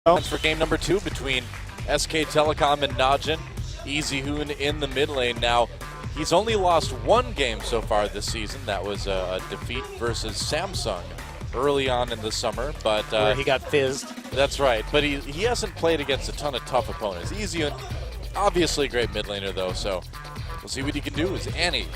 For game number 2 between SK Telecom and Najin. easyhoon in the mid lane. Now, he's only lost one game so far this season. That was a defeat versus Samsung early on in the summer. But where he got fizzed. That's right. But he hasn't played against a ton of tough opponents. easyhoon, obviously a great mid laner, though, so we'll see what he can do. As Annie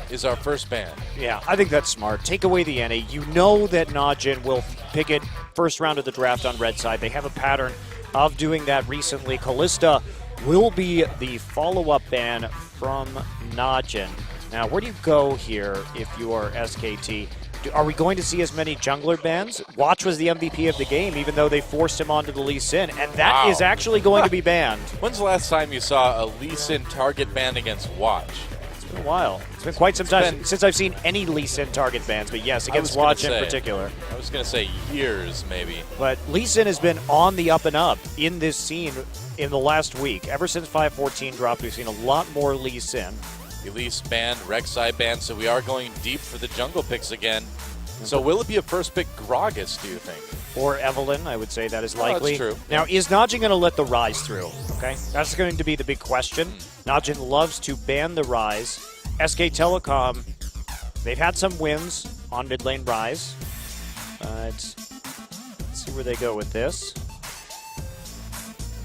is our first ban. Yeah, I think that's smart. Take away the Annie. You know that Najin will pick it first round of the draft on red side. They have a pattern of doing that recently. Kalista will be the follow-up ban from Najin. Now, where do you go here if you are SKT? Are we going to see as many jungler bans? Watch was the MVP of the game, even though they forced him onto the Lee Sin, and that is actually going to be banned. When's the last time you saw a Lee Sin target ban against Watch? It's been a while. It's been quite some time since I've seen any Lee Sin target bans, but yes, against Watch in particular. I was going to say years, maybe. But Lee Sin has been on the up and up in this scene in the last week. Ever since 5.14 dropped, we've seen a lot more Lee Sin. Elise banned, Rek'Sai banned, so we are going deep for the jungle picks again. So will it be a first pick Gragas, do you think? Or Evelyn, I would say that is likely. That's true. Now, is Najin going to let the Rise through? Okay, that's going to be the big question. Najin loves to ban the Rise. SK Telecom, they've had some wins on mid lane Rise. Let's see where they go with this.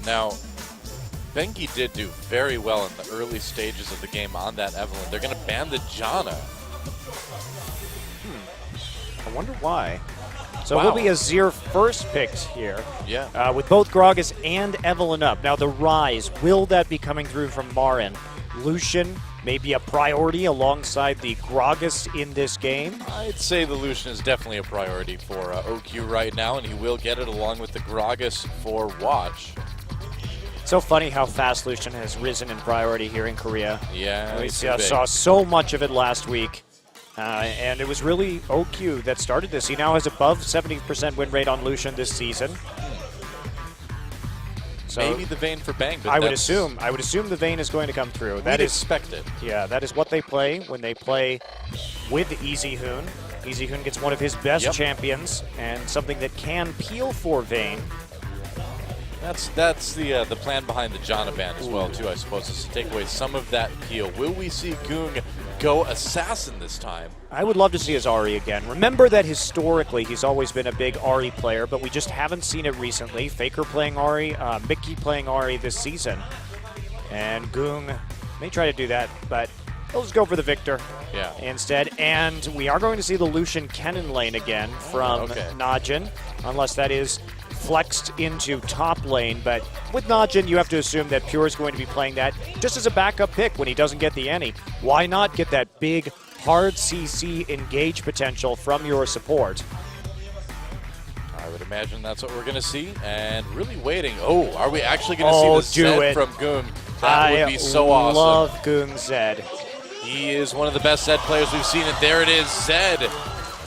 Now, Bengi did do very well in the early stages of the game on that Evelyn. They're going to ban the Janna. I wonder why. So it will be Azir first picked here. Yeah. With both Gragas and Evelyn up. Now the Rise, will that be coming through from Marin? Lucian may be a priority alongside the Gragas in this game. I'd say the Lucian is definitely a priority for OQ right now, and he will get it along with the Gragas for Watch. So funny how fast Lucian has risen in priority here in Korea. Yeah, we saw so much of it last week. And it was really OQ that started this. He now has above 70% win rate on Lucian this season. So maybe the Vayne for Bang. But I would assume the Vayne is going to come through. That is expected. Yeah, that is what they play when they play with easyhoon. easyhoon gets one of his best champions and something that can peel for Vayne. That's the plan behind the Janna ban as well, too, I suppose, is to take away some of that peel. Will we see Goong go Assassin this time? I would love to see his Ahri again. Remember that historically he's always been a big Ahri player, but we just haven't seen it recently. Faker playing Ahri, Mickey playing Ahri this season. And Goong may try to do that, but he'll just go for the Victor instead. And we are going to see the Lucian Kennen lane again from Najin, unless that is flexed into top lane, but with Najin, you have to assume that Pure is going to be playing that just as a backup pick when he doesn't get the Annie. Why not get that big, hard CC engage potential from your support? I would imagine that's what we're going to see, and really waiting. Oh, are we actually going to see the Zed from Goong? That would be so awesome. I love Goong Zed. He is one of the best Zed players we've seen, and there it is, Zed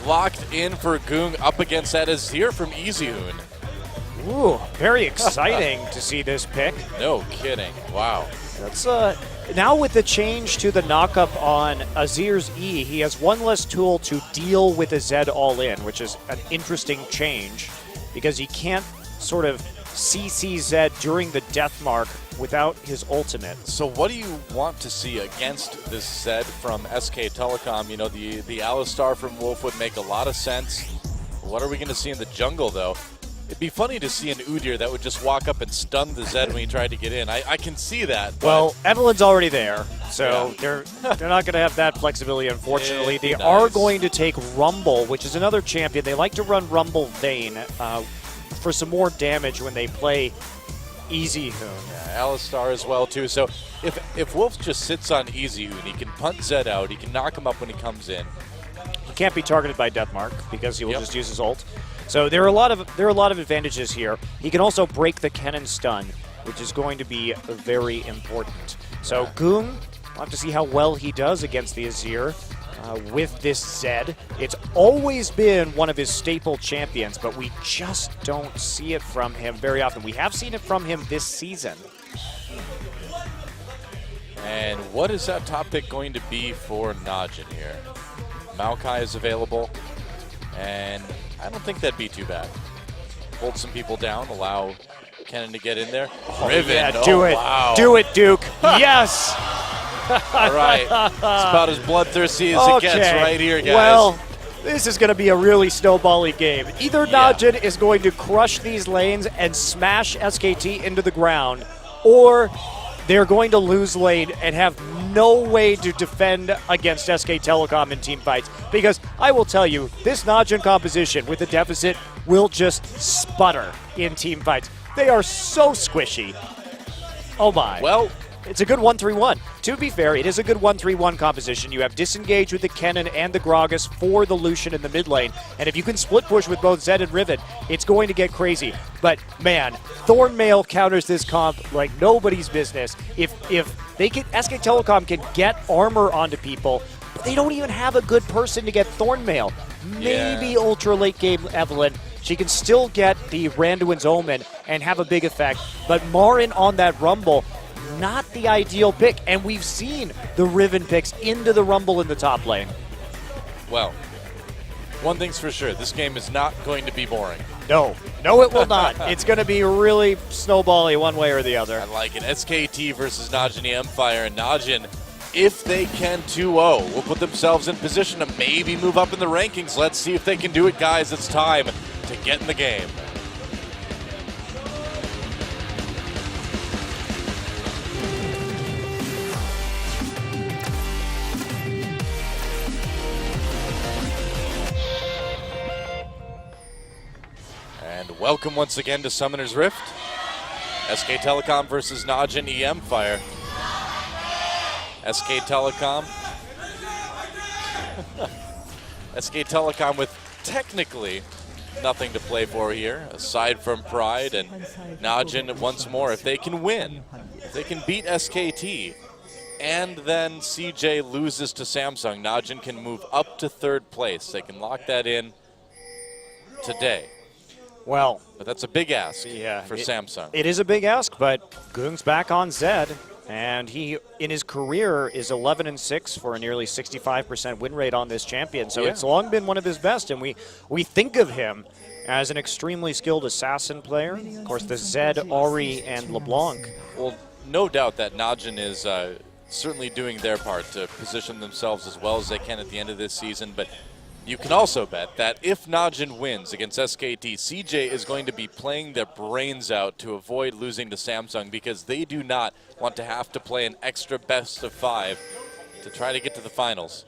locked in for Goong up against that Azir from easyhoon. Ooh, very exciting to see this pick. No kidding. Wow. That's now with the change to the knockup on Azir's E, he has one less tool to deal with a Zed all-in, which is an interesting change because he can't sort of CC Zed during the death mark without his ultimate. So what do you want to see against this Zed from SK Telecom? You know, the Alistar from Wolf would make a lot of sense. What are we going to see in the jungle, though? It'd be funny to see an Udyr that would just walk up and stun the Zed when he tried to get in. I can see that. Well, Evelyn's already there, so they're not going to have that flexibility, unfortunately. They are going to take Rumble, which is another champion. They like to run Rumble Vayne for some more damage when they play easyhoon. Yeah, Alistar as well, too. So if Wolf just sits on easyhoon, he can punt Zed out. He can knock him up when he comes in. He can't be targeted by Deathmark because he will just use his ult. So there are a lot of advantages here. He can also break the Kennen stun, which is going to be very important. So Goong, we'll have to see how well he does against the Azir with this Zed. It's always been one of his staple champions, but we just don't see it from him very often. We have seen it from him this season. And what is that top pick going to be for Najin here? Maokai is available, and I don't think that'd be too bad. Hold some people down, allow Kennen to get in there. Oh, Riven. yeah, do it. Wow. Do it, Duke. Yes. All right. It's about as bloodthirsty as it gets right here, guys. Well, this is going to be a really snowbally game. Either Najin is going to crush these lanes and smash SKT into the ground, or they're going to lose lane and have no way to defend against SK Telecom in team fights. Because I will tell you, this Najin composition with a deficit will just sputter in team fights. They are so squishy. Oh my. Well, it's a good 1-3-1. To be fair, it is a good 1-3-1 composition. You have disengage with the Kennen and the Gragas for the Lucian in the mid lane. And if you can split push with both Zed and Riven, it's going to get crazy. But man, Thornmail counters this comp like nobody's business. If they can, SK Telecom can get armor onto people, but they don't even have a good person to get Thornmail. Maybe ultra late game Evelyn. She can still get the Randuin's Omen and have a big effect. But Marin on that Rumble, not the ideal pick, and we've seen the Riven picks into the Rumble in the top lane. Well, one thing's for sure, this game is not going to be boring. No, it will not. It's going to be really snowbally one way or the other. I like it. SKT versus Najin e-mFire, and Najin, if they can 2-0, will put themselves in position to maybe move up in the rankings. Let's see if they can do it, guys. It's time to get in the game. And welcome once again to Summoner's Rift. SK Telecom versus Najin e-mFire. SK Telecom. SK Telecom with technically nothing to play for here, aside from pride, and Najin once more, if they can win, if they can beat SKT, and then CJ loses to Samsung, Najin can move up to 3rd place. They can lock that in today. Well, But that's a big ask for it, Samsung. It is a big ask, but Goong's back on Zed, and he, in his career, is 11-6 for a nearly 65% win rate on this champion. So it's long been one of his best, and we think of him as an extremely skilled assassin player. Of course, the Zed, Ahri, and LeBlanc. Well, no doubt that Najin is certainly doing their part to position themselves as well as they can at the end of this season, but you can also bet that if Najin wins against SKT, CJ is going to be playing their brains out to avoid losing to Samsung, because they do not want to have to play an extra best of 5 to try to get to the finals.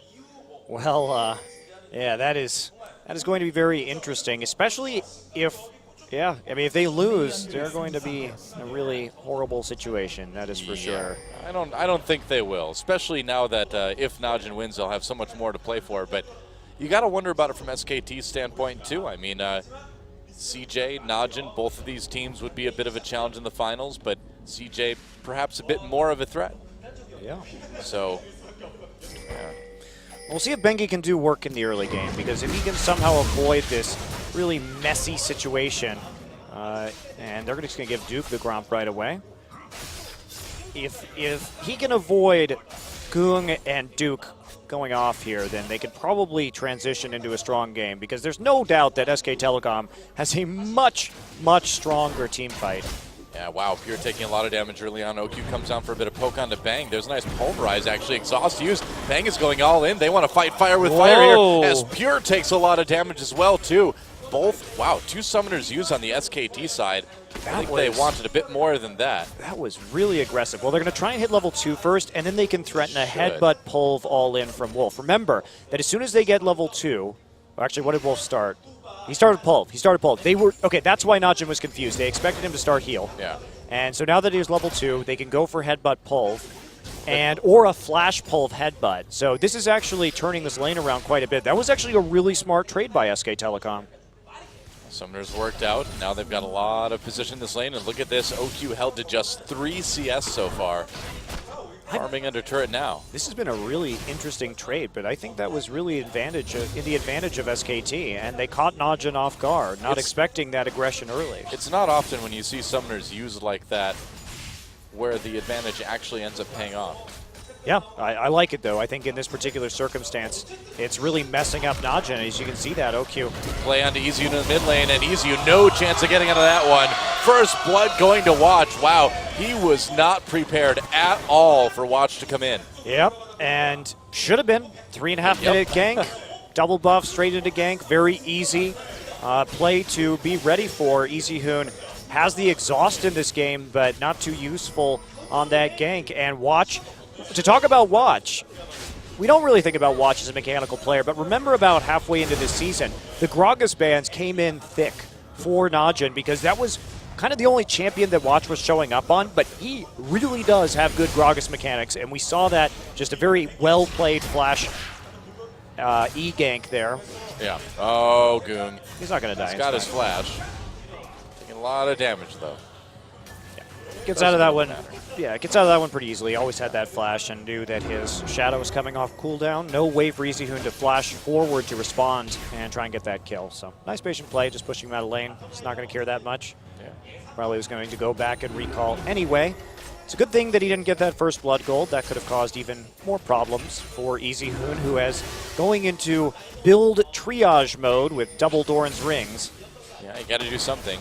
Well, yeah, that is going to be very interesting, especially if, if they lose, they're going to be in a really horrible situation. That is for sure. I don't think they will, especially now that if Najin wins, they'll have so much more to play for. But you got to wonder about it from SKT's standpoint, too. I mean, CJ, Najin, both of these teams would be a bit of a challenge in the finals, but CJ perhaps a bit more of a threat. Yeah. So, we'll see if Bengi can do work in the early game, because if he can somehow avoid this really messy situation, and they're just going to give Duke the Gromp right away. If he can avoid Goong and Duke going off here, then they could probably transition into a strong game, because there's no doubt that SK Telecom has a much, much stronger team fight. yeah, wow, Pure taking a lot of damage early on. OQ comes down for a bit of poke on to Bang. There's a nice pulverize, actually. Exhaust used. Bang is going all in. They want to fight fire with fire here, as Pure takes a lot of damage as well, too. Both, wow, 2 summoners used on the SKT side. I think they wanted a bit more than that. That was really aggressive. Well, they're going to try and hit level 2 first, and then they can threaten a headbutt pulve all in from Wolf. Remember that as soon as they get level 2, actually, what did Wolf start? He started pulve. They were, okay, that's why Najin was confused. They expected him to start heal. Yeah. And so now that he's level 2, they can go for headbutt pulve, or a flash pulve headbutt. So this is actually turning this lane around quite a bit. That was actually a really smart trade by SK Telecom. Summoners worked out. Now they've got a lot of position in this lane, and look at this. OQ held to just 3 CS so far. Farming under turret now. This has been a really interesting trade, but I think that was really in the advantage of SKT, and they caught Najin off guard, not expecting that aggression early. It's not often when you see summoners used like that where the advantage actually ends up paying off. Yeah, I like it, though. I think in this particular circumstance, it's really messing up Najin. As you can see that, OQ. Play onto Easy in the mid lane, and Easy, no chance of getting out of that one. First blood going to Watch. Wow, he was not prepared at all for Watch to come in. Yep, and should have been 3.5 minute gank. Double buff straight into gank. Very easy play to be ready for. Easy Hoon has the exhaust in this game, but not too useful on that gank. And Watch, to talk about Watch, we don't really think about Watch as a mechanical player, but remember about halfway into this season, the Gragas bans came in thick for Najin because that was kind of the only champion that Watch was showing up on, but he really does have good Gragas mechanics, and we saw that, just a very well-played flash E-gank there. Yeah. Oh, Goong. He's not going to die. He's got his flash. Taking a lot of damage, though. Yeah. Gets out of that one. Yeah, gets out of that one pretty easily. Always had that flash and knew that his shadow was coming off cooldown. No way for Easy Hoon to flash forward to respond and try and get that kill. So nice patient play, just pushing him out of lane. He's not going to care that much. Yeah. Probably was going to go back and recall anyway. It's a good thing that he didn't get that first blood gold. That could have caused even more problems for Easy Hoon, who is going into build triage mode with double Doran's rings. Yeah, you got to do something.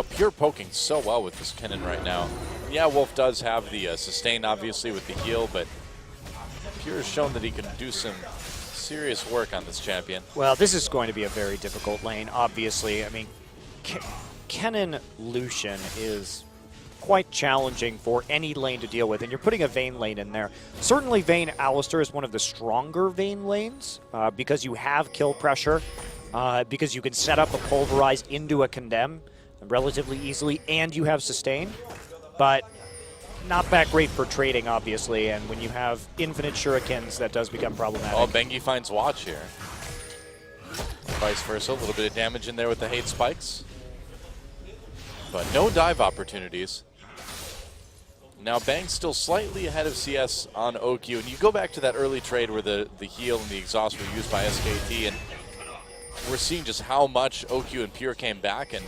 Pure poking so well with this Kennen right now. Yeah, Wolf does have the sustain, obviously, with the heal, but Pure has shown that he can do some serious work on this champion. Well, this is going to be a very difficult lane, obviously. I mean, Kennen Lucian is quite challenging for any lane to deal with, and you're putting a Vayne lane in there. Certainly Vayne Alistar is one of the stronger Vayne lanes because you have kill pressure, because you can set up a Pulverize into a Condemn relatively easily, and you have sustain, but not that great for trading, obviously, and when you have infinite shurikens, that does become problematic. Oh, Bengi finds Watch here. Vice versa, a little bit of damage in there with the hate spikes, but no dive opportunities. Now Bang's still slightly ahead of CS on OQ, and you go back to that early trade where the heal and the exhaust were used by SKT, and we're seeing just how much OQ and Pure came back, and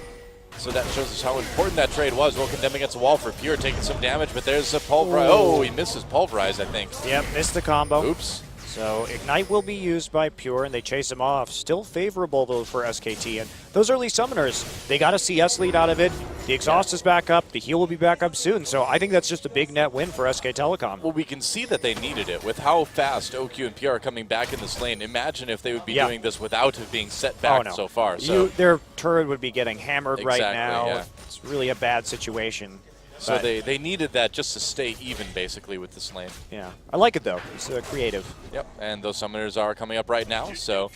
so that shows us how important that trade was. Well, condemned against the wall for Pure, taking some damage, but there's a Pulverize. Oh, he misses Pulverize, I think. Yep, missed the combo. Oops. So Ignite will be used by Pure, and they chase him off. Still favorable, though, for SKT. And those early summoners, they got a CS lead out of it. The exhaust is back up. The heal will be back up soon. So I think that's just a big net win for SK Telecom. Well, we can see that they needed it. With how fast OQ and Pure are coming back in this lane, imagine if they would be doing this without it being set back so far. So their turret would be getting hammered right now. Yeah. It's really a bad situation. So they needed that just to stay even, basically, with this lane. Yeah, I like it, though. It's creative. Yep, and those summoners are coming up right now, so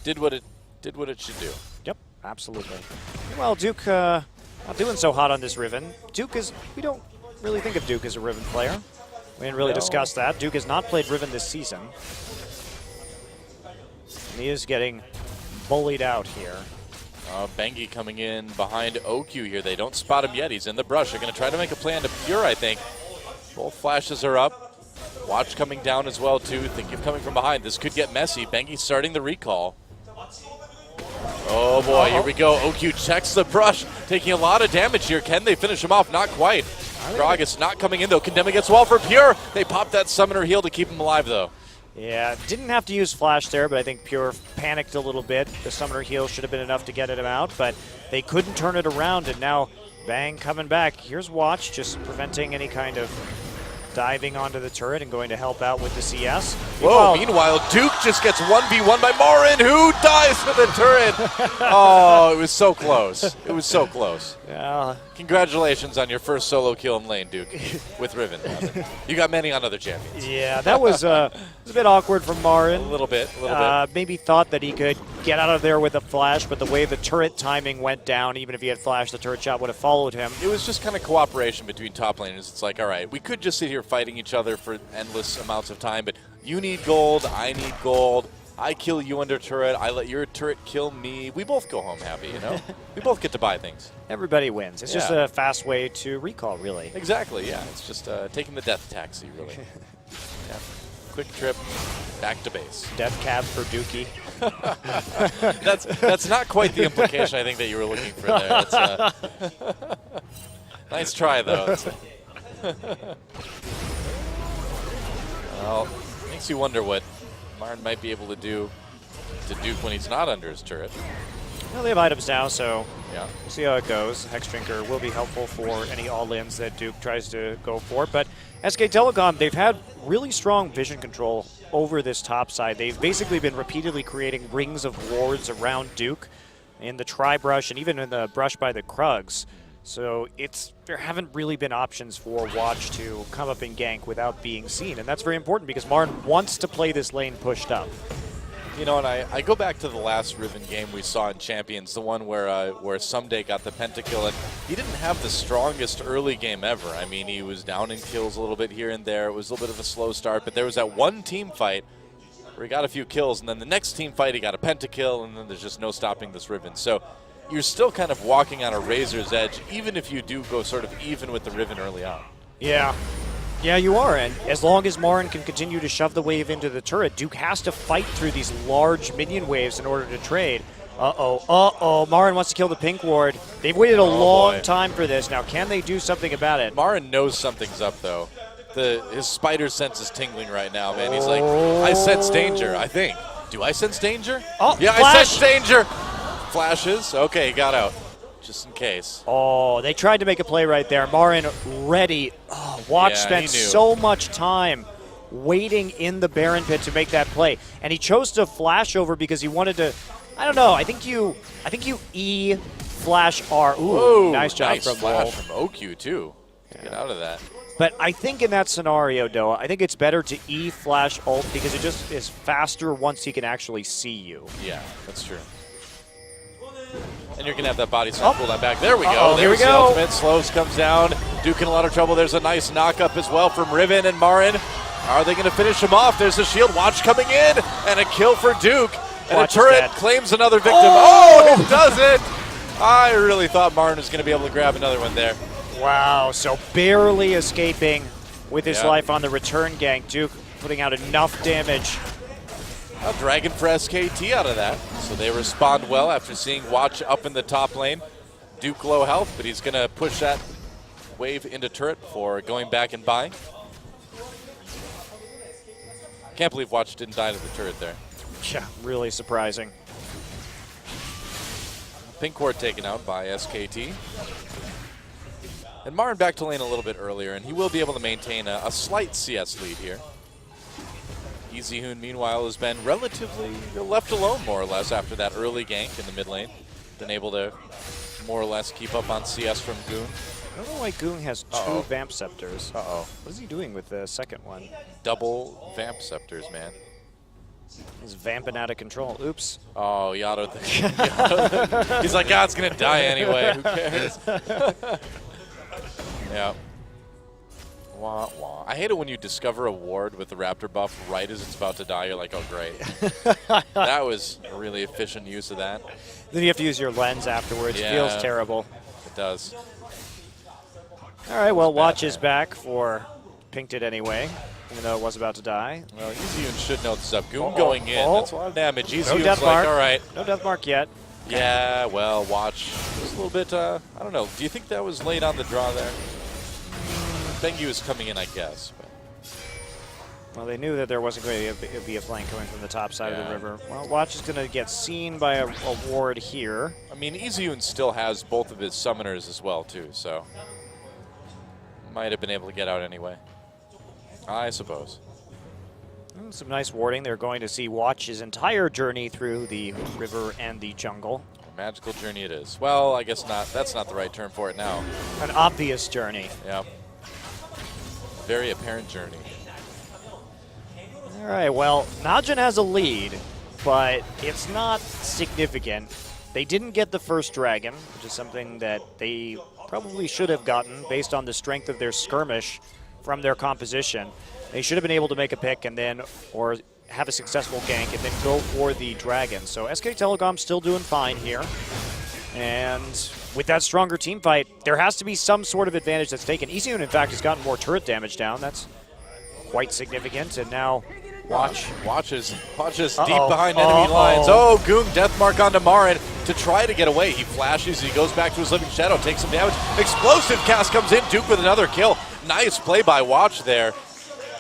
did what it should do. Yep, absolutely. Well, Duke not doing so hot on this Riven. We don't really think of Duke as a Riven player. We didn't really discuss that. Duke has not played Riven this season. And he is getting bullied out here. Bengi coming in behind OQ here. They don't spot him yet. He's in the brush. They're going to try to make a play to Pure, I think. Both flashes are up. Watch coming down as well, too. Think of coming from behind. This could get messy. Bengi starting the recall. Oh, boy. Here we go. OQ checks the brush, taking a lot of damage here. Can they finish him off? Not quite. Gragas not coming in, though. Condemn against wall for Pure. They pop that summoner heal to keep him alive, though. Yeah, didn't have to use Flash there, but I think Pure panicked a little bit. The summoner heal should have been enough to get him out, but they couldn't turn it around, and now Bang coming back. Here's Watch, just preventing any kind of diving onto the turret and going to help out with the CS. Whoa, meanwhile, Duke just gets 1v1 by Marin, who dies for the turret. Oh, it was so close. It was so close. Yeah. Congratulations on your first solo kill in lane, Duke, with Riven. You got many on other champions. Yeah, that was a bit awkward from Marin. A little bit. Maybe thought that he could get out of there with a flash, but the way the turret timing went down, even if he had flashed, the turret shot would have followed him. It was just kind of cooperation between top laners. It's like, all right, we could just sit here fighting each other for endless amounts of time, but you need gold, I need gold. I kill you under turret, I let your turret kill me. We both go home happy, you know? We both get to buy things. Everybody wins. It's just a fast way to recall, really. Exactly, yeah. It's just taking the death taxi, really. Yeah. Quick trip, back to base. Death cab for Dookie. That's not quite the implication I think that you were looking for there. It's, nice try, though. Well, makes you wonder what Marn might be able to do to Duke when he's not under his turret. Well, they have items now, so yeah, we'll see how it goes. Hex Drinker will be helpful for any all-ins that Duke tries to go for. But SK Telecom, they've had really strong vision control over this top side. They've basically been repeatedly creating rings of wards around Duke in the tri-brush and even in the brush by the Krugs. So there haven't really been options for Watch to come up and gank without being seen. And that's very important because Marn wants to play this lane pushed up. You know, and I go back to the last Riven game we saw in Champions, the one where Someday got the pentakill, and he didn't have the strongest early game ever. I mean, he was down in kills a little bit here and there. It was a little bit of a slow start, but there was that one team fight where he got a few kills, and then the next team fight he got a pentakill, and then there's just no stopping this Riven. So you're still kind of walking on a razor's edge, even if you do go sort of even with the Riven early on. Yeah. Yeah, you are, and as long as Marn can continue to shove the wave into the turret, Duke has to fight through these large minion waves in order to trade. Marn wants to kill the pink ward. They've waited a long time for this. Now, can they do something about it? Marn knows something's up, though. His spider sense is tingling right now, man. He's like, I sense danger, I think. Do I sense danger? Oh, yeah, flash. I sense danger. Flashes. Okay, got out. Just in case. Oh, they tried to make a play right there. Marn ready. Oh, Watch spent so much time waiting in the Baron pit to make that play, and he chose to flash over because he wanted to. I don't know. I think you E flash R. Ooh, whoa, nice job nice from flash Wolf. from OQ too. Get out of that. But I think in that scenario, though, I think it's better to E flash ult because it just is faster once he can actually see you. Yeah, that's true. And you're going to have that body slam cooldown back. There we go. Here we There's the go. ultimate. Slows comes down. Duke in a lot of trouble. There's a nice knock-up as well from Riven and Marn. Are they going to finish him off? There's a shield. Watch coming in. And a kill for Duke. And Watch a turret claims another victim. Oh, it doesn't. I really thought Marn was going to be able to grab another one there. Wow, so barely escaping with his life on the return gank. Duke putting out enough damage. A Dragon for SKT out of that. So they respond well after seeing Watch up in the top lane. Duke low health, but he's going to push that wave into turret before going back and buying. Can't believe Watch didn't die to the turret there. Yeah, really surprising. Pink ward taken out by SKT. And Marn back to lane a little bit earlier, and he will be able to maintain a slight CS lead here. EasyHoon, meanwhile, has been relatively left alone, more or less, after that early gank in the mid lane. Been able to more or less keep up on CS from Goon. I don't know why Goon has two Vamp Scepters. Uh-oh. What is he doing with the second one? Double Vamp Scepters, man. He's vamping out of control. Oops. Oh, Yato. He's like, it's going to die anyway. Who cares? Yeah. Wah, wah. I hate it when you discover a ward with the Raptor buff right as it's about to die. You're like, oh, great. That was a really efficient use of that. Then you have to use your lens afterwards. Yeah, Feels terrible. It does. All right, well, Watch is back for Pinked It anyway, even though it was about to die. Well, EasyHoon should know this is up. Goon going in. That's a lot of damage. No EasyHoon's death like, mark. all right. No death mark yet. Yeah, well, Watch was a little bit, I don't know. Do you think that was late on the draw there? Bengi was coming in, I guess. But. Well, they knew that there wasn't going to be a flank coming from the top side of the river. Well, Watch is going to get seen by a ward here. I mean, EasyHoon still has both of his summoners as well, too, so might have been able to get out anyway, I suppose. Some nice warding. They're going to see Watch's entire journey through the river and the jungle. A magical journey it is. Well, I guess not. That's not the right term for it now. An obvious journey. Yeah. Very apparent journey. All right, well, Najin has a lead, but it's not significant. They didn't get the first dragon, which is something that they probably should have gotten based on the strength of their skirmish from their composition. They should have been able to make a pick and then, or have a successful gank and then go for the dragon. So SK Telecom still doing fine here. And with that stronger team fight, there has to be some sort of advantage that's taken. EasyHoon, in fact, has gotten more turret damage down. That's quite significant. And now Watch is deep behind enemy lines. Oh, Goong, death mark onto Marin to try to get away. He flashes, he goes back to his Living Shadow, takes some damage. Explosive cast comes in, Duke with another kill. Nice play by Watch there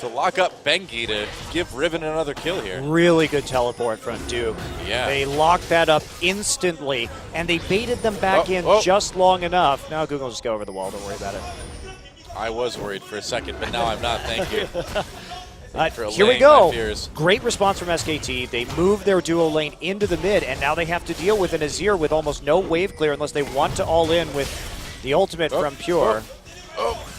to lock up Bengi to give Riven another kill here. Really good teleport from Duke. Yeah. They locked that up instantly, and they baited them back in just long enough. Now Google will just go over the wall. Don't worry about it. I was worried for a second, but now I'm not. Thank you. Here we go. Great response from SKT. They moved their duo lane into the mid, and now they have to deal with an Azir with almost no wave clear unless they want to all in with the ultimate from Pure.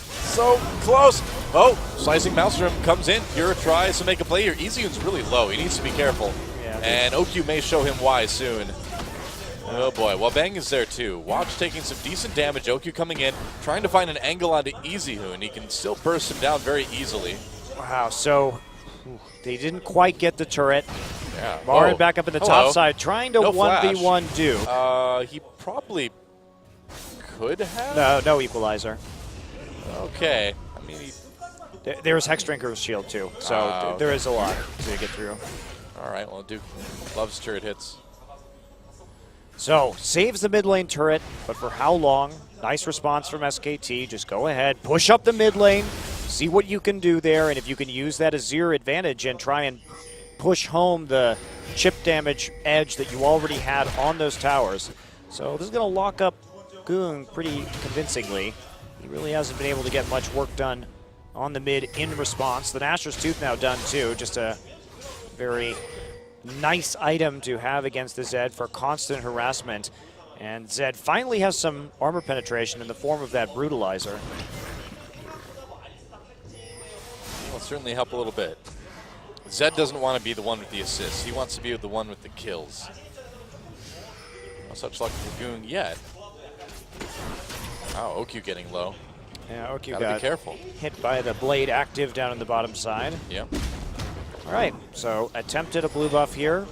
So close. Oh, slicing Maelstrom comes in. Pure tries to make a play here. EasyUn's really low. He needs to be careful. Yeah, and OQ may show him why soon. Oh boy, well Bang is there too. Watch taking some decent damage. OQ coming in, trying to find an angle onto EasyHoon. He can still burst him down very easily. Wow, so they didn't quite get the turret. Yeah. Marin back up in the top side, trying to 1v1 Duke. He probably could have? No equalizer. Okay. I mean, there's Hexdrinker's shield too, so there is a lot to get through. All right, well, Duke loves turret hits. So, saves the mid lane turret, but for how long? Nice response from SKT. Just go ahead, push up the mid lane, see what you can do there, and if you can use that Azir advantage and try and push home the chip damage edge that you already had on those towers. So this is going to lock up Goong pretty convincingly. He really hasn't been able to get much work done on the mid in response. The Nashor's Tooth now done too, just a very nice item to have against the Zed for constant harassment. And Zed finally has some armor penetration in the form of that Brutalizer. Will certainly help a little bit. Zed doesn't want to be the one with the assists. He wants to be the one with the kills. No such luck for Goong yet. Oh, OQ getting low. Yeah, OQ Gotta be careful. Hit by the blade active down on the bottom side. Yep. All right, so attempted a blue buff here.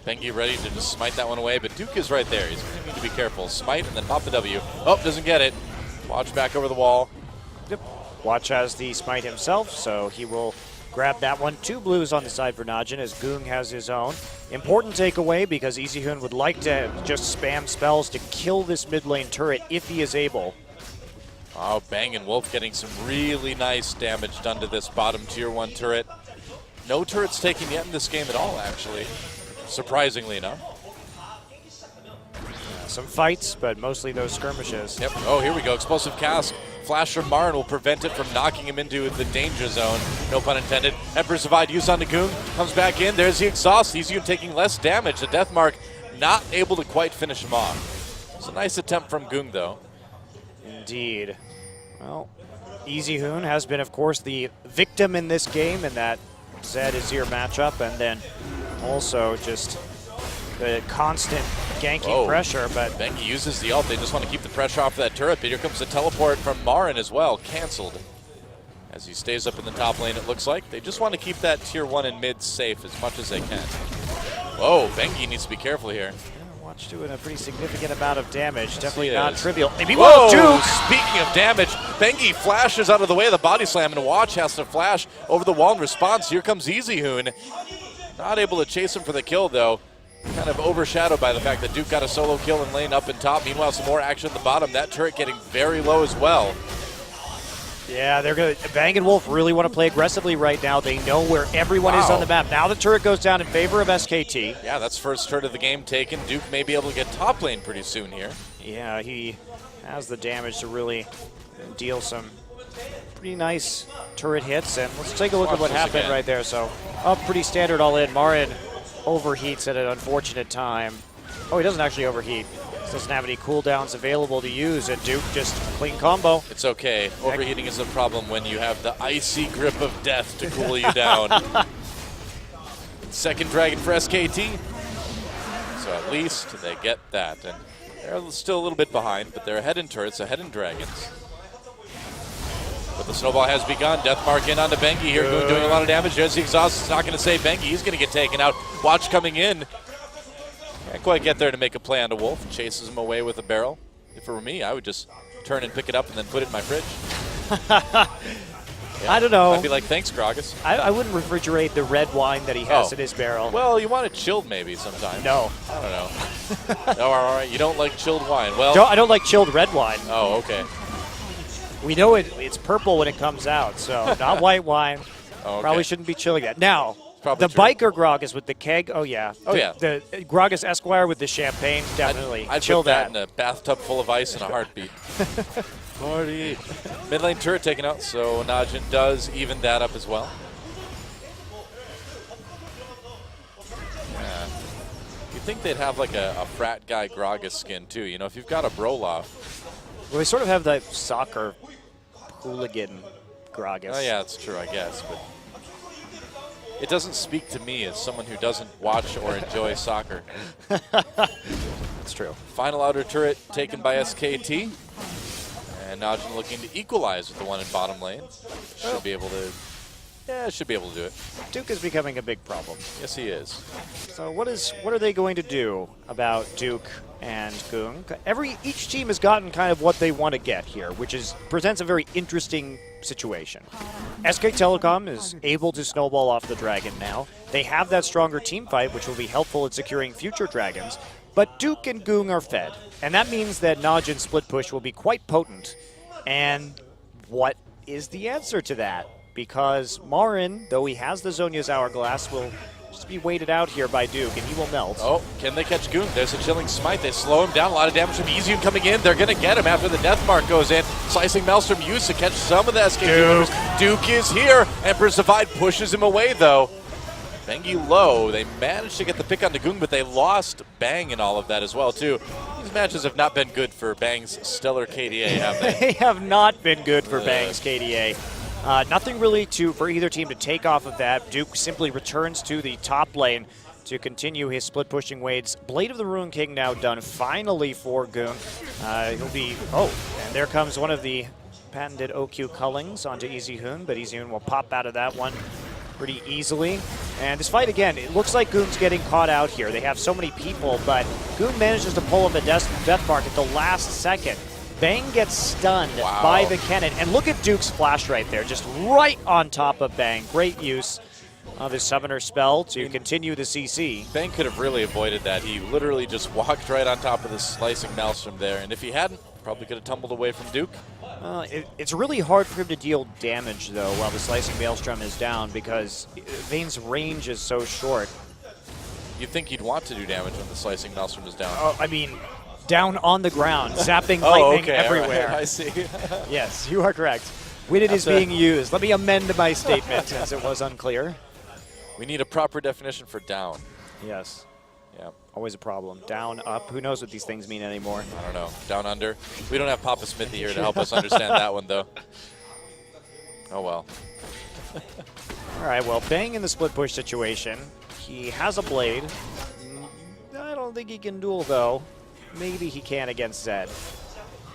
Bengi ready to just smite that one away, but Duke is right there. He's going to need to be careful. Smite and then pop the W. Oh, doesn't get it. Watch back over the wall. Yep. Watch has the smite himself, so he will grab that one. 2 blues on the side for Najin as Goong has his own. Important takeaway because EasyHoon would like to just spam spells to kill this mid lane turret if he is able. Oh, Bang and Wolf getting some really nice damage done to this bottom tier 1 turret. No turrets taken yet in this game at all, actually, surprisingly enough. Some fights, but mostly those skirmishes. Yep. Oh, here we go. Explosive cast. Flash from Marin will prevent it from knocking him into the danger zone. No pun intended. Emperor's Divide used on the Goong. Comes back in. There's the exhaust. He's even taking less damage. The Death Mark not able to quite finish him off. It's a nice attempt from Goong, though. Indeed. Well, EasyHoon has been, of course, the victim in this game in that Zed Azir matchup, and then also just the constant ganking pressure. But Bengi uses the ult. They just want to keep the pressure off that turret, but here comes the teleport from Marin as well, canceled. As he stays up in the top lane, it looks like. They just want to keep that tier 1 and mid safe as much as they can. Whoa, Bengi needs to be careful here. Watch doing a pretty significant amount of damage. Definitely not is. trivial. Maybe Duke! Speaking of damage, Bengi flashes out of the way of the body slam, and Watch has to flash over the wall in response. Here comes EasyHoon. Not able to chase him for the kill, though. Kind of overshadowed by the fact that Duke got a solo kill in lane up and top. Meanwhile, some more action at the bottom. That turret getting very low as well. Yeah, they're going to. Bang and Wolf really want to play aggressively right now. They know where everyone is on the map. Now the turret goes down in favor of SKT. Yeah, that's first turret of the game taken. Duke may be able to get top lane pretty soon here. Yeah, he has the damage to really deal some pretty nice turret hits. And let's take a look at what happened right there. So, up pretty standard all in. Marin overheats at an unfortunate time. Oh, he doesn't actually overheat. Doesn't have any cooldowns available to use, and Duke just clean combo. It's okay. Overheating is a problem when you have the icy grip of death to cool you down. Second dragon for SKT. So at least they get that. And they're still a little bit behind, but they're ahead in turrets, ahead in dragons. But the snowball has begun. Death Mark in onto Bengi here, doing a lot of damage. There's the exhaust. It's not going to save Bengi. He's going to get taken out. Watch coming in. Can't quite get there to make a play on the Wolf. Chases him away with a barrel. If it were me, I would just turn and pick it up and then put it in my fridge. Yeah, I don't know. I'd be like, thanks, Gragas. I wouldn't refrigerate the red wine that he has in his barrel. Well, you want it chilled maybe sometimes. No. I don't know. No, all right. You don't like chilled wine. Well, I don't like chilled red wine. Oh, okay. We know it's purple when it comes out, so not white wine. Oh, okay. Probably shouldn't be chilling that. Now, Probably the true. biker Gragas with the keg, oh yeah. Oh, yeah. The Gragas Esquire with the champagne, definitely. I'd chill put that in a bathtub full of ice in a heartbeat. Party. Mid lane turret taken out, so Najin does even that up as well. Yeah. You'd think they'd have like a frat guy Gragas skin too. You know, if you've got a Brolov. Well, they sort of have that soccer hooligan Gragas. Oh yeah, that's true, I guess. But it doesn't speak to me as someone who doesn't watch or enjoy soccer. That's true. Final outer turret taken by SKT. And Najin looking to equalize with the one in bottom lane. Should be able to. Yeah, should be able to do it. Duke is becoming a big problem. Yes, he is. So what are they going to do about Duke and Goong? Each team has gotten kind of what they want to get here, which presents a very interesting situation. SK Telecom is able to snowball off the dragon now. They have that stronger team fight, which will be helpful in securing future dragons. But Duke and Goong are fed, and that means that Najin's split push will be quite potent. And what is the answer to that? Because Marin, though he has the Zhonya's Hourglass, will just be waited out here by Duke, and he will melt. Oh, can they catch Goong? There's a chilling smite. They slow him down. A lot of damage from Easyun coming in. They're going to get him after the death mark goes in. Slicing Maelstrom used to catch some of the SKT members. Duke is here. Emperor's Divide pushes him away, though. Bengi low. They managed to get the pick on the Goong, but they lost Bang in all of that as well, too. These matches have not been good for Bang's stellar KDA, have they? They have not been good for Bang's KDA. Nothing really for either team to take off of that. Duke simply returns to the top lane to continue his split pushing waves. Blade of the Ruin King now done finally for Goong. He'll be, and there comes one of the patented OQ Cullings onto Easyhoon, but Easyhoon will pop out of that one pretty easily. And this fight again, it looks like Goong's getting caught out here. They have so many people, but Goong manages to pull up a death mark at the last second. Bang gets stunned by the cannon. And look at Duke's flash right there, just right on top of Bang. Great use of his summoner spell to continue the CC. Bang could have really avoided that. He literally just walked right on top of the slicing Maelstrom there. And if he hadn't, probably could have tumbled away from Duke. It's really hard for him to deal damage, though, while the slicing Maelstrom is down, because Vane's range is so short. You'd think he'd want to do damage when the slicing Maelstrom is down. I mean, down on the ground, zapping lightning everywhere. Right, I see. Yes, you are correct. When it is being used. Let me amend my statement, as it was unclear. We need a proper definition for down. Yes. Yeah. Always a problem. Down, up. Who knows what these things mean anymore? I don't know. Down under. We don't have Papa Smithy here to help us understand that one, though. Oh, well. All right, well, Bang in the split push situation. He has a blade. I don't think he can duel, though. Maybe he can against Zed.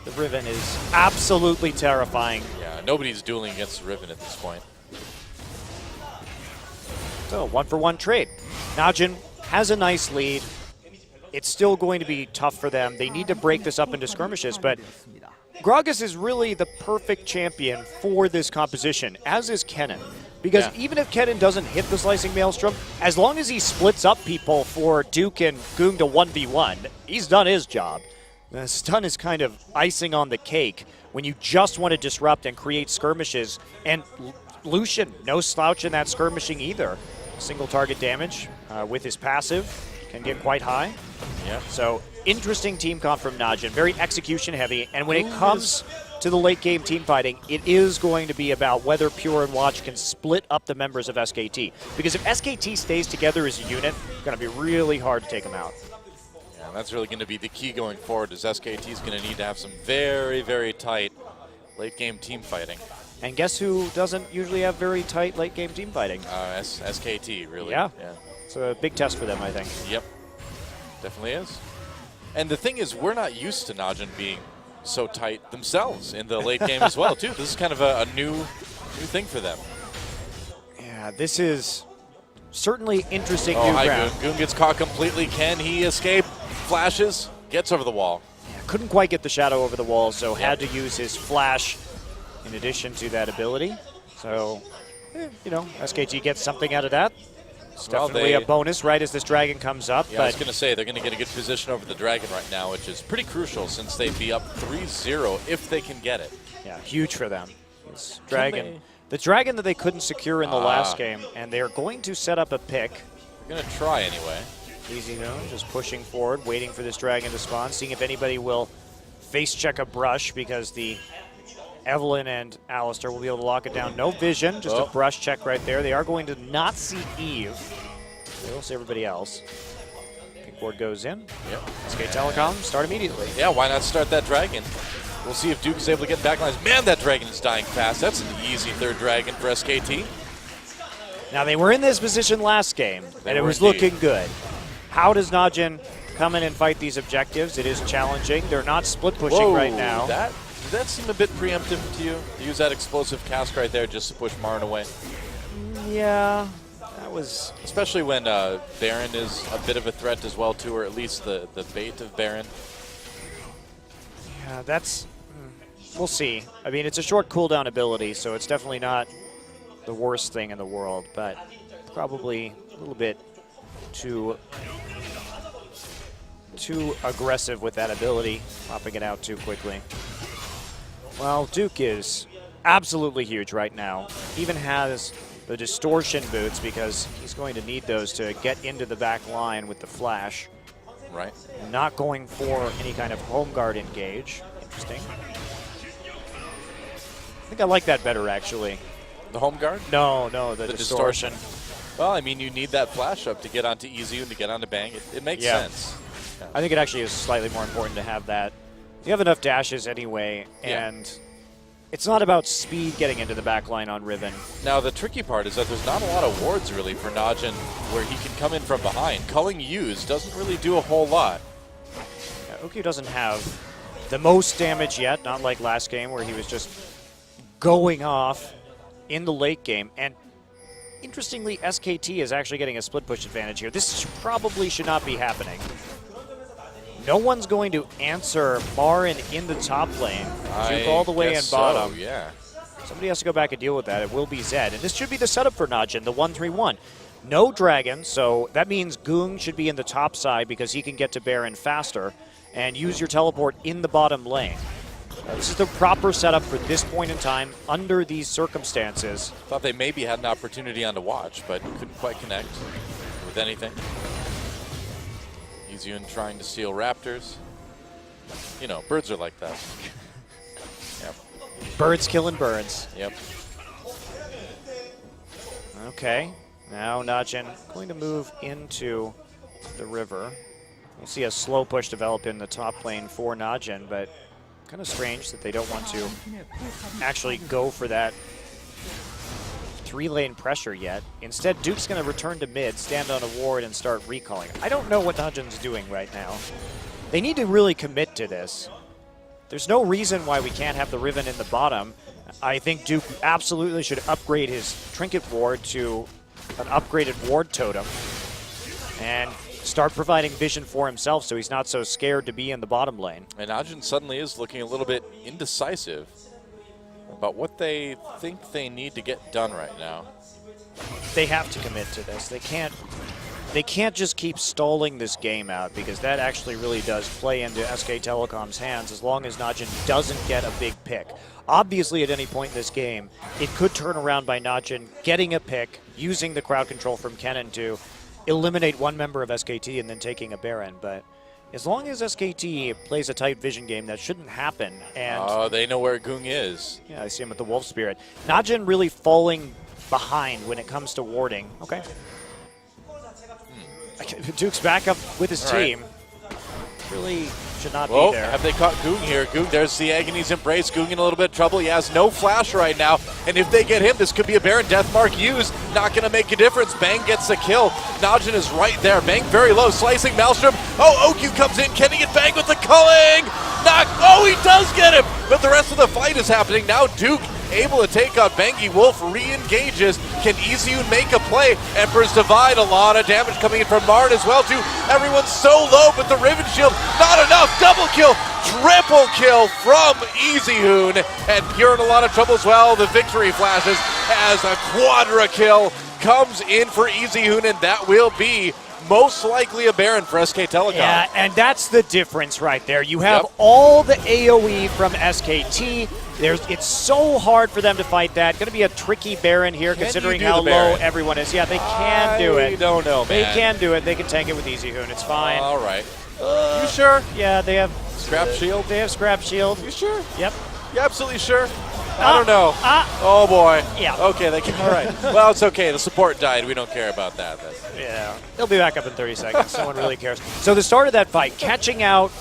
The Riven is absolutely terrifying. Yeah, nobody's dueling against the Riven at this point. So, 1-for-1 trade. Najin has a nice lead. It's still going to be tough for them. They need to break this up into skirmishes, but Gragas is really the perfect champion for this composition, as is Kennen. Because even if Kennen doesn't hit the slicing Maelstrom, as long as he splits up people for Duke and Goong to 1v1, he's done his job. The stun is kind of icing on the cake when you just want to disrupt and create skirmishes. And Lucian, no slouch in that skirmishing either. Single target damage with his passive can get quite high. Yeah. So interesting team comp from Najin, very execution heavy. And when it comes to the late game team fighting, it is going to be about whether Pure and Watch can split up the members of SKT. Because if SKT stays together as a unit, it's going to be really hard to take them out. Yeah, that's really going to be the key going forward, is SKT is going to need to have some very, very tight late game team fighting. And guess who doesn't usually have very tight late game team fighting? SKT, really. Yeah. It's a big test for them, I think. Yep. Definitely is. And the thing is, we're not used to Najin being so tight themselves in the late game as well, too. This is kind of a new thing for them. Yeah, this is certainly interesting new hi, ground. Goong gets caught completely. Can he escape? Flashes, gets over the wall. Yeah, couldn't quite get the shadow over the wall, so had to use his flash in addition to that ability. So, you know, SKT gets something out of that. It's definitely a bonus right as this dragon comes up. Yeah, I was going to say, they're going to get a good position over the dragon right now, which is pretty crucial since they'd be up 3-0 if they can get it. Yeah, huge for them. This dragon The dragon that they couldn't secure in the last game, and they are going to set up a pick. They're going to try anyway. e-zHoon just pushing forward, waiting for this dragon to spawn, seeing if anybody will face check a brush because the Evelyn and Alistair will be able to lock it down. No vision, just a brush check right there. They are going to not see Eve. They will see everybody else. Pink ward goes in. Yep. SK Telecom, start immediately. Yeah, why not start that dragon? We'll see if Duke is able to get backlines. Man, that dragon is dying fast. That's an easy third dragon for SKT. Now, they were in this position last game, and it was looking good. How does Najin come in and fight these objectives? It is challenging. They're not split pushing right now. Did that seem a bit preemptive to you? To use that explosive cast right there just to push Marn away? Yeah, that was... Especially when Baron is a bit of a threat as well, too, or at least the bait of Baron. Yeah, that's... We'll see. I mean, it's a short cooldown ability, so it's definitely not the worst thing in the world, but probably a little bit too aggressive with that ability, popping it out too quickly. Well, Duke is absolutely huge right now. Even has the distortion boots because he's going to need those to get into the back line with the flash. Right. Not going for any kind of home guard engage. Interesting. I think I like that better, actually. The home guard? No, the distortion. Well, I mean, you need that flash up to get onto e-zHoon and to get onto Bang. It makes sense. Yeah. I think it actually is slightly more important to have that. You have enough dashes anyway, and it's not about speed getting into the back line on Riven. Now, the tricky part is that there's not a lot of wards, really, for Najin where he can come in from behind. Culling used doesn't really do a whole lot. Yeah, Uki doesn't have the most damage yet, not like last game where he was just going off in the late game. And interestingly, SKT is actually getting a split push advantage here. This probably should not be happening. No one's going to answer Marin in the top lane. Duke all the way in bottom. So, yeah. Somebody has to go back and deal with that. It will be Zed. And this should be the setup for Najin, the 1-3-1. No dragon, so that means Goong should be in the top side because he can get to Baron faster and use your teleport in the bottom lane. This is the proper setup for this point in time under these circumstances. Thought they maybe had an opportunity on to watch, but couldn't quite connect with anything. e-zHoon trying to steal Raptors. You know, birds are like that. Yep. Birds killing birds. Yep. Okay. Now Najin going to move into the river. We'll see a slow push develop in the top lane for Najin, but kind of strange that they don't want to actually go for that 3-lane pressure yet. Instead, Duke's going to return to mid, stand on a ward, and start recalling. I don't know what Najin's doing right now. They need to really commit to this. There's no reason why we can't have the Riven in the bottom. I think Duke absolutely should upgrade his Trinket ward to an upgraded ward totem and start providing vision for himself so he's not so scared to be in the bottom lane. And Najin suddenly is looking a little bit indecisive about what they think they need to get done right now. They have to commit to this. They can't just keep stalling this game out because that actually really does play into SK Telecom's hands as long as Najin doesn't get a big pick. Obviously, at any point in this game, it could turn around by Najin getting a pick, using the crowd control from Kennen to eliminate one member of SKT and then taking a Baron. But as long as SKT plays a tight vision game, that shouldn't happen. And they know where Goong is. Yeah, I see him with the Wolf Spirit. Najin really falling behind when it comes to warding. Okay. Duke's back up with his team. Really should not be there. Have they caught Goong here? Goong, there's the Agony's Embrace. Goong in a little bit of trouble. He has no flash right now. And if they get him, this could be a Baron Deathmark used. Not going to make a difference. Bang gets the kill. Najin is right there. Bang very low. Slicing Maelstrom. Oh, Okyu comes in. Can he get Bang with the culling? Oh, he does get him. But the rest of the fight is happening. Now Duke able to take out Bangy. Wolf re-engages. Can e-zHoon make a play? Emperor's Divide, a lot of damage coming in from Marn as well too. Everyone's so low, but the Riven Shield, not enough. Double kill, triple kill from e-zHoon. And Pure in a lot of trouble as well. The victory flashes as a quadra kill comes in for e-zHoon, and that will be most likely a Baron for SK Telecom. Yeah, and that's the difference right there. You have all the AoE from SKT, It's so hard for them to fight that. Going to be a tricky Baron here, considering how low everyone is. Yeah, they can do it. I don't know, man. They can do it. They can tank it with Easy Hoon. It's fine. All right. You sure? Yeah, they have Scrap shield? They have Scrap Shield. You sure? Yep. You absolutely sure? I don't know. Oh, boy. Yeah. Okay, they can. All right. Well, it's okay. The support died. We don't care about that. Yeah. They'll be back up in 30 seconds. No one really cares. So the start of that fight, catching out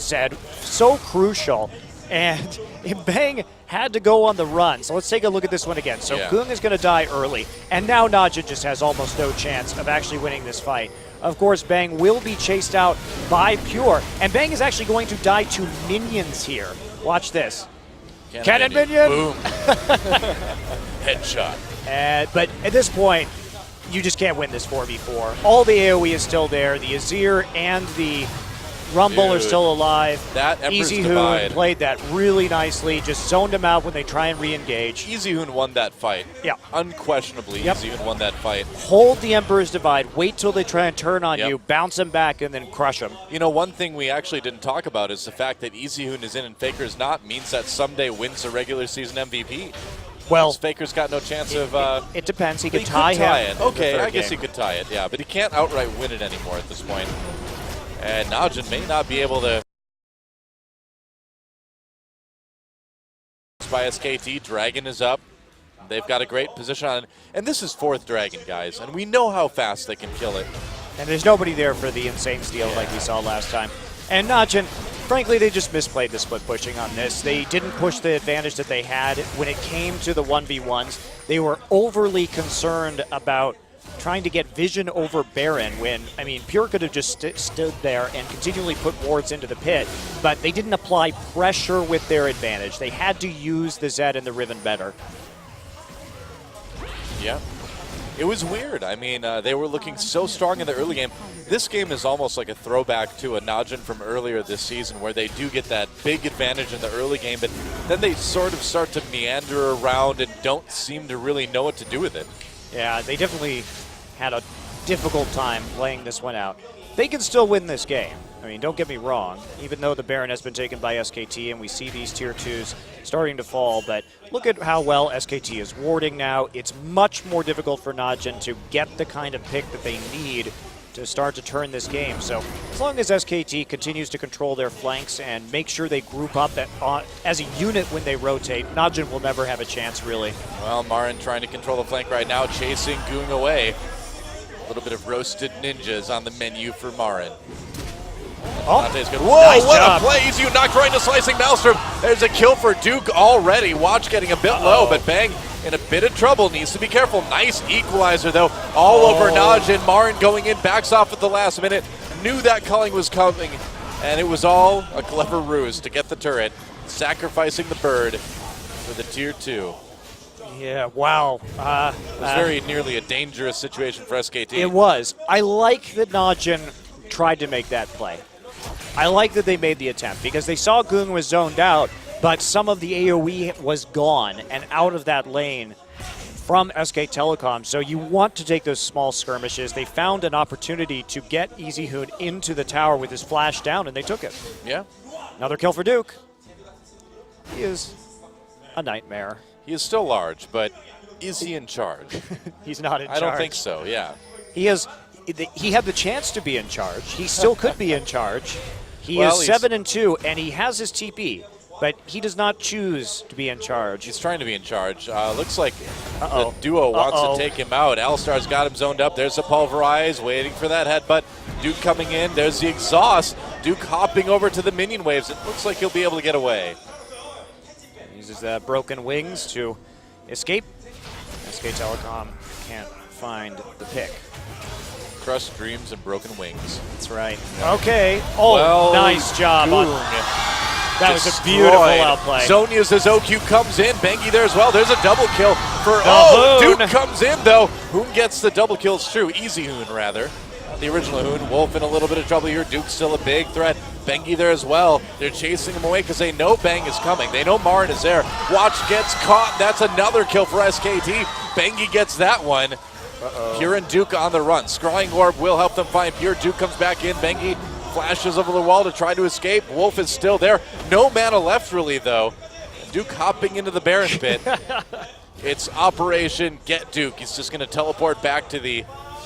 Zed, so crucial. And Bang had to go on the run. So let's take a look at this one again. So Gung is going to die early. And now Najin just has almost no chance of actually winning this fight. Of course, Bang will be chased out by Pure. And Bang is actually going to die to minions here. Watch this. Cannon minion! Boom. Headshot. But at this point, you just can't win this 4v4. All the AoE is still there. The Azir and the Rumble are still alive. That Emperor's Easy Divide. Hoon played that really nicely, just zoned him out when they try and re-engage. Easy Hoon won that fight. Yeah. Unquestionably, Easy Hoon won that fight. Hold the Emperor's Divide, wait till they try and turn on you, bounce them back, and then crush them. You know, one thing we actually didn't talk about is the fact that Easy Hoon is in and Faker's not means that someday wins the regular season MVP. Well, Faker's got no chance of... it depends. He could tie him. it. Okay, I guess he could tie it, yeah. But he can't outright win it anymore at this point. And Najin may not be able to... By SKT, Dragon is up. They've got a great position on it. And this is 4th Dragon, guys. And we know how fast they can kill it. And there's nobody there for the insane steal like we saw last time. And Najin, frankly, they just misplayed the split pushing on this. They didn't push the advantage that they had when it came to the 1v1s. They were overly concerned about trying to get vision over Baron when, I mean, Pure could have just stood there and continually put wards into the pit, but they didn't apply pressure with their advantage. They had to use the Zed and the Riven better. Yeah. It was weird. I mean, they were looking so strong in the early game. This game is almost like a throwback to a Najin from earlier this season where they do get that big advantage in the early game, but then they sort of start to meander around and don't seem to really know what to do with it. Yeah, they definitely had a difficult time playing this one out. They can still win this game. I mean, don't get me wrong, even though the Baron has been taken by SKT and we see these tier 2s starting to fall, but look at how well SKT is warding now. It's much more difficult for Najin to get the kind of pick that they need to start to turn this game. So as long as SKT continues to control their flanks and make sure they group up as a unit when they rotate, Najin will never have a chance, really. Well, Marin trying to control the flank right now, chasing Gung away. A little bit of roasted ninjas on the menu for Marin. Oh, good. Whoa, nice what job. a play. You knocked right into Slicing Maelstrom. There's a kill for Duke already. Watch getting a bit low, but Bang in a bit of trouble. Needs to be careful. Nice equalizer, though. All over Najin. Marin going in, backs off at the last minute. Knew that culling was coming, and it was all a clever ruse to get the turret. Sacrificing the bird for the tier 2. Yeah, wow. It was very nearly a dangerous situation for SKT. It was. I like that Najin tried to make that play. I like that they made the attempt because they saw Gung was zoned out, but some of the AoE was gone and out of that lane from SK Telecom. So you want to take those small skirmishes. They found an opportunity to get Easy Hoon into the tower with his flash down, and they took it. Yeah. Another kill for Duke. He is a nightmare. He is still large, but is he in charge? He's not in charge. I don't think so, yeah. He had the chance to be in charge. He still could be in charge. He Well, is 7-2, and he has his TP, but he does not choose to be in charge. He's trying to be in charge. Looks like the duo wants to take him out. Alistar's got him zoned up. There's the Pulverize, waiting for that headbutt. Duke coming in. There's the exhaust. Duke hopping over to the minion waves. It looks like he'll be able to get away. Uses the broken wings to escape. SK Telecom can't find the pick. Crushed dreams and broken wings. That's right. Okay. Oh, well, nice job. That was a beautiful outplay. Zonya's as OQ comes in. Bengi there as well. There's a double kill for... Hoon. Duke comes in, though. Hoon gets the double kill. It's true. Easy Hoon, rather. The original Hoon. Wolf in a little bit of trouble here. Duke's still a big threat. Bengi there as well. They're chasing him away because they know Bang is coming. They know Marin is there. Watch gets caught. That's another kill for SKT. Bengi gets that one. Pure and Duke on the run. Scrying Orb will help them find Pure. Duke comes back in. Bengi flashes over the wall to try to escape. Wolf is still there. No mana left, really, though. Duke hopping into the Baron pit. It's Operation Get Duke. He's just going to teleport back to the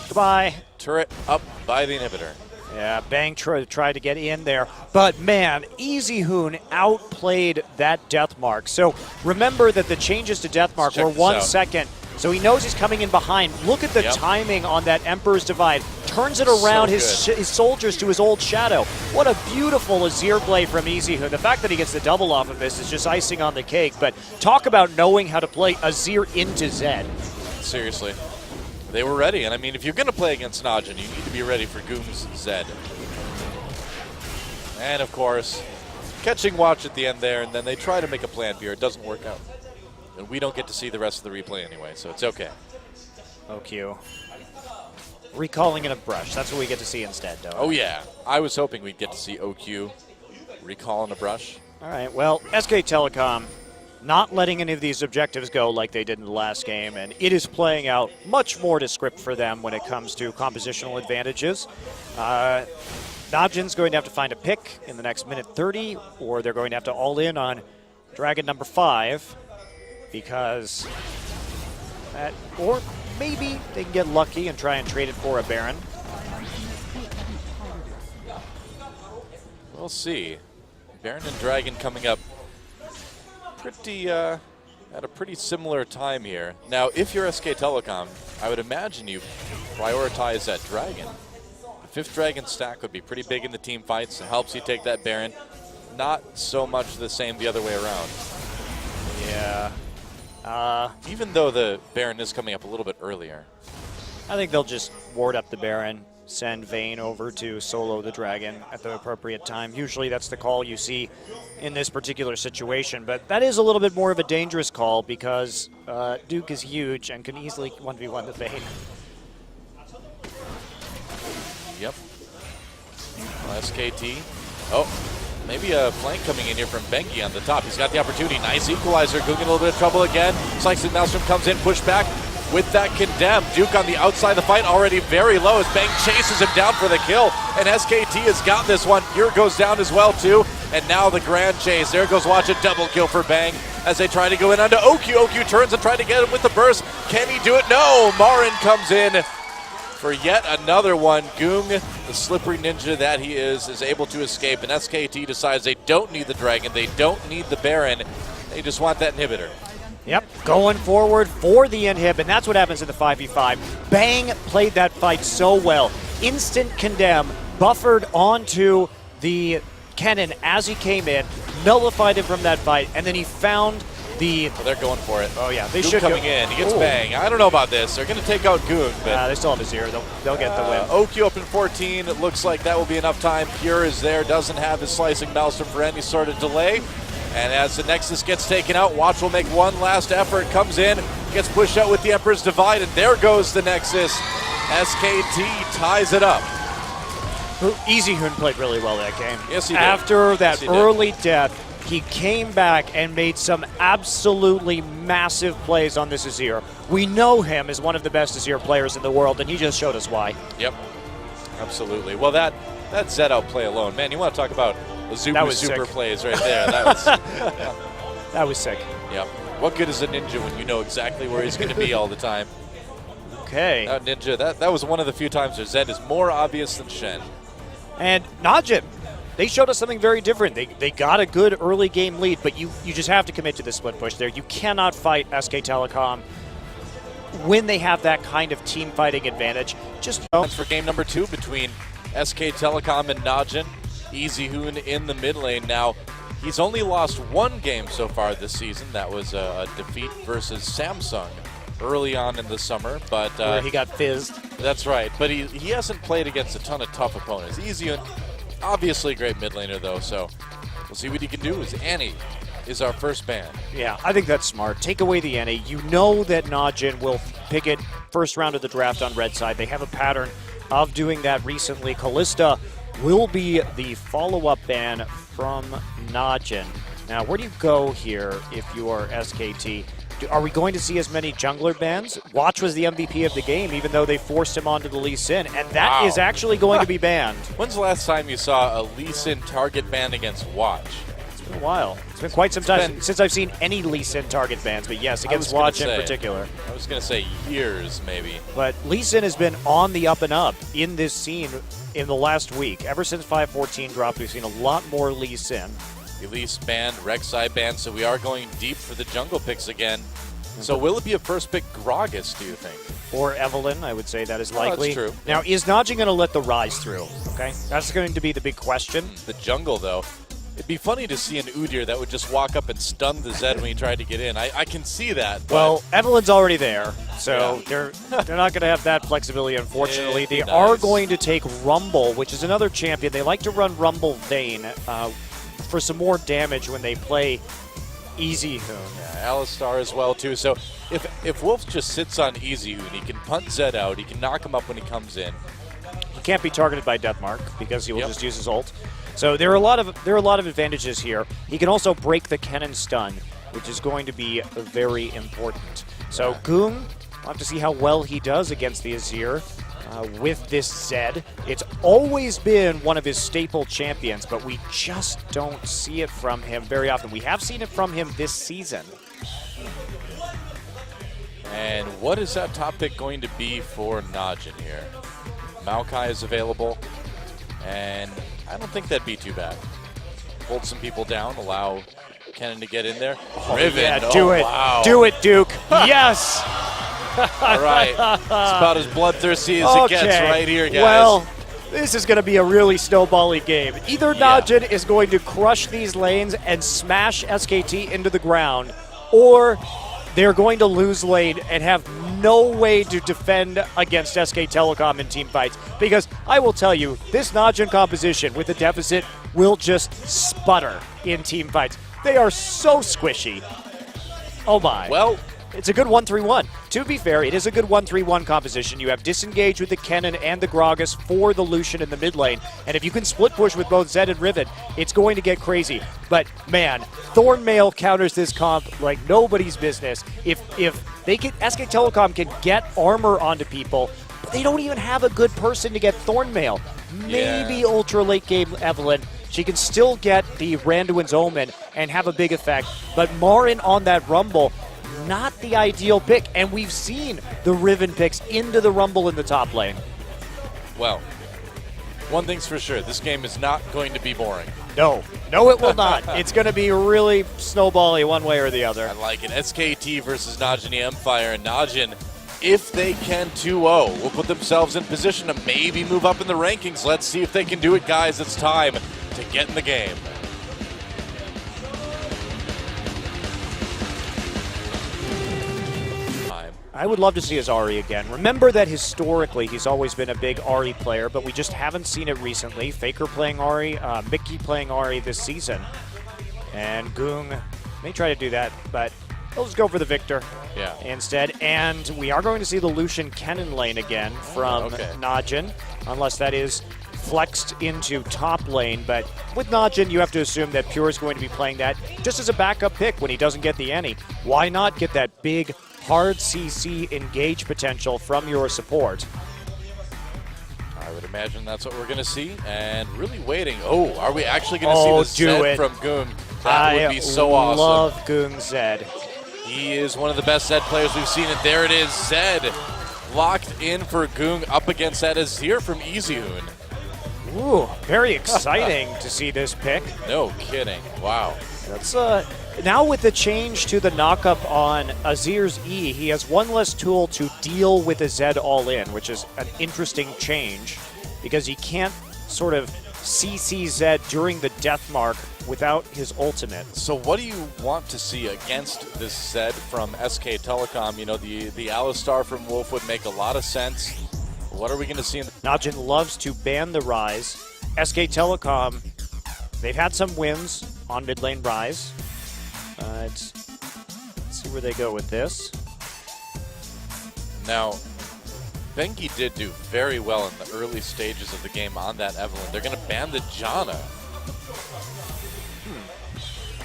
Goodbye. turret up by the inhibitor. Yeah, Bang tried to get in there. But, man, easyHoon outplayed that death mark. So remember that the changes to death mark were 1 second. So he knows he's coming in behind. Look at the timing on that Emperor's Divide. Turns it around his soldiers to his old shadow. What a beautiful Azir play from easyHoon. The fact that he gets the double off of this is just icing on the cake. But talk about knowing how to play Azir into Zed. Seriously. They were ready. And I mean, if you're going to play against Najin, you need to be ready for Goom's Zed. And of course, catching watch at the end there, and then they try to make a plan here. It doesn't work out. And we don't get to see the rest of the replay anyway, so it's okay. OQ. Recalling in a brush. That's what we get to see instead, though. Oh, yeah. I was hoping we'd get to see OQ recall in a brush. All right, well, SK Telecom not letting any of these objectives go like they did in the last game, and it is playing out much more to script for them when it comes to compositional advantages. Najin's going to have to find a pick in the next minute 30, or they're going to have to all in on Dragon number 5, because that, or maybe they can get lucky and try and trade it for a Baron. We'll see. Baron and Dragon coming up pretty at a pretty similar time here. Now, if you're SK Telecom, I would imagine you prioritize that Dragon. The 5th Dragon stack would be pretty big in the team fights. It helps you take that Baron. Not so much the same the other way around. Yeah. Even though the Baron is coming up a little bit earlier. I think they'll just ward up the Baron, send Vayne over to solo the Dragon at the appropriate time. Usually that's the call you see in this particular situation, but that is a little bit more of a dangerous call because Duke is huge and can easily 1v1 the Vayne. Yep. SKT. Oh, maybe a flank coming in here from Bengi on the top. He's got the opportunity. Nice equalizer. Goong in a little bit of trouble again. Sykes Maelstrom comes in, push back with that condemn. Duke on the outside of the fight, already very low as Bang chases him down for the kill. And SKT has got this one. Here goes down as well, too. And now the grand chase. There goes Watch, a double kill for Bang as they try to go in onto OQ. OQ turns and try to get him with the burst. Can he do it? No! Marin comes in for yet another one. Goong, the slippery ninja that he is able to escape. And SKT decides they don't need the Dragon. They don't need the Baron. They just want that inhibitor. Yep, going forward for the inhib, and that's what happens in the 5v5. Bang played that fight so well. Instant condemn, buffered onto the cannon as he came in, nullified him from that fight, and then he found the... Well, they're going for it. Oh, yeah. They Goong should coming in. He gets Bang. I don't know about this. They're going to take out Goong, but... they still have a 0. They'll get the win. OQ up in 14. It looks like that will be enough time. Pure is there. Doesn't have his slicing Maelstrom for any sort of delay. And as the Nexus gets taken out, Watch will make one last effort. Comes in, gets pushed out with the Emperor's Divide, and there goes the Nexus. SKT ties it up. easyHoon played really well that game. Yes, he did. After that Yes, he early death, he came back and made some absolutely massive plays on this Azir. We know him as one of the best Azir players in the world, and he just showed us why. Yep, absolutely. Well, that Zed outplay alone, man, you want to talk about the super plays right there. That was that was sick. Yep. What good is a ninja when you know exactly where he's going to be all the time? Okay. That ninja, that was one of the few times where Zed is more obvious than Shen. And Najin, they showed us something very different. They got a good early game lead, but you just have to commit to the split push there. You cannot fight SK Telecom when they have that kind of team fighting advantage. Just for game number 2 between SK Telecom and Najin. easyHoon in the mid lane. Now, he's only lost one game so far this season. That was a defeat versus Samsung early on in the summer. But where he got fizzed. That's right. But he hasn't played against a ton of tough opponents. easyHoon, obviously a great mid laner, though. So we'll see what he can do. As Annie is our first ban. Yeah, I think that's smart. Take away the Annie. You know that Najin will pick it first round of the draft on red side. They have a pattern of doing that recently. Kalista will be the follow-up ban from Najin. Now, where do you go here if you are SKT? Are we going to see as many jungler bans? Watch was the MVP of the game, even though they forced him onto the Lee Sin, and that is actually going to be banned. When's the last time you saw a Lee Sin target ban against Watch? It's been a while. It's been quite some time since I've seen any Lee Sin target bans, but yes, against Watch in particular. I was going to say years, maybe. But Lee Sin has been on the up and up in this scene in the last week. Ever since 514 dropped, we've seen a lot more Lee Sin. Elise banned, Rek'Sai banned, so we are going deep for the jungle picks again. So will it be a first pick Gragas, do you think? Or Evelyn, I would say that is likely. That's true. Now, is Najin going to let the Rise through? Okay, that's going to be the big question. The jungle, though. It'd be funny to see an Udyr that would just walk up and stun the Zed when he tried to get in. I can see that. Well, Evelyn's already there, so they're not going to have that flexibility, unfortunately. They are going to take Rumble, which is another champion. They like to run Rumble Vayne for some more damage when they play Easy Hoon. Yeah, Alistar as well, too. So if Wolf just sits on Easy Hoon, he can punt Zed out, he can knock him up when he comes in. He can't be targeted by Deathmark because he will just use his ult. So there are a lot of advantages here. He can also break the Kennen stun, which is going to be very important. So Goong, we'll have to see how well he does against the Azir with this Zed. It's always been one of his staple champions, but we just don't see it from him very often. We have seen it from him this season. And what is that top pick going to be for Najin here? Maokai is available, and I don't think that'd be too bad. Hold some people down, allow Kennen to get in there. Riven, yeah, do it. Wow. Do it, Duke. Yes! All right. It's about as bloodthirsty as it gets right here, guys. Well, this is going to be a really snowbally game. Either Najin is going to crush these lanes and smash SKT into the ground, or they're going to lose lane and have no way to defend against SK Telecom in team fights. Because I will tell you, this Najin composition with a deficit will just sputter in team fights. They are so squishy. Oh my. Well, it's a good 1-3-1. To be fair, it is a good 1-3-1 composition. You have disengaged with the Kennen and the Gragas for the Lucian in the mid lane. And if you can split push with both Zed and Riven, it's going to get crazy. But man, Thornmail counters this comp like nobody's business. If they can, SK Telecom can get armor onto people, but they don't even have a good person to get Thornmail. Maybe ultra late game Evelyn. She can still get the Randuin's Omen and have a big effect. But Marin on that Rumble, not the ideal pick, and we've seen the Riven picks into the Rumble in the top lane. Well, one thing's for sure, this game is not going to be boring. No, it will not. It's going to be really snowbally one way or the other. I like it. SKT versus Najin e-mFire, and Najin, if they can 2-0, will put themselves in position to maybe move up in the rankings. Let's see if they can do it, guys. It's time to get in the game. I would love to see his Ahri again. Remember that historically he's always been a big Ahri player, but we just haven't seen it recently. Faker playing Ahri, Mickey playing Ahri this season. And Goong may try to do that, but he'll just go for the Victor instead. And we are going to see the Lucian Kennen lane again from Najin, unless that is flexed into top lane. But with Najin, you have to assume that Pure is going to be playing that just as a backup pick when he doesn't get the Annie. Why not get that big hard CC engage potential from your support? I would imagine that's what we're going to see, and really waiting. Oh, are we actually going to see the Zed from Goong? That would be so awesome. I love Goong Zed. He is one of the best Zed players we've seen, and there it is, Zed locked in for Goong up against that Azir from Easy Hoon. Ooh, very exciting to see this pick. No kidding. Wow. That's now with the change to the knockup on Azir's E, he has one less tool to deal with a Zed all-in, which is an interesting change because he can't sort of CC Zed during the death mark without his ultimate. So what do you want to see against this Zed from SK Telecom? You know, the Alistar from Wolf would make a lot of sense. What are we going to see? Najin loves to ban the Rise. SK Telecom, they've had some wins on mid lane Rise. Let's see where they go with this. Now, Bengi did do very well in the early stages of the game on that Evelyn. They're going to ban the Janna.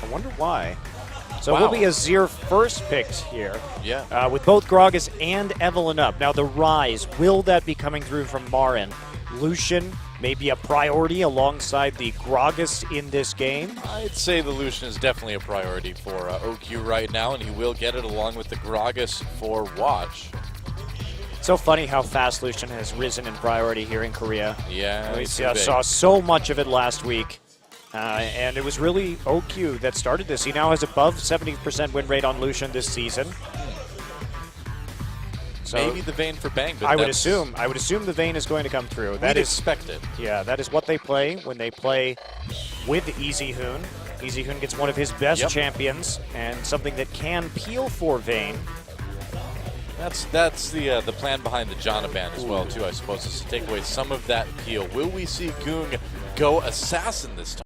I wonder why. So it will be Azir first picked here. Yeah. With both Gragas and Evelyn up. Now the Rise, will that be coming through from Marin? Lucian maybe a priority alongside the Gragas in this game? I'd say the Lucian is definitely a priority for OQ right now, and he will get it along with the Gragas for Watch. So funny how fast Lucian has risen in priority here in Korea. Yeah, We saw so much of it last week. And it was really OQ that started this. He now has above 70% win rate on Lucian this season. So maybe the Vayne for Bang, but I would assume the Vayne is going to come through. That is expected. Yeah, that is what they play when they play with Easy Hoon. Easy Hoon gets one of his best champions, and something that can peel for Vayne. That's the plan behind the Janna ban as well too, I suppose, is to take away some of that peel. Will we see Goong go assassin this time?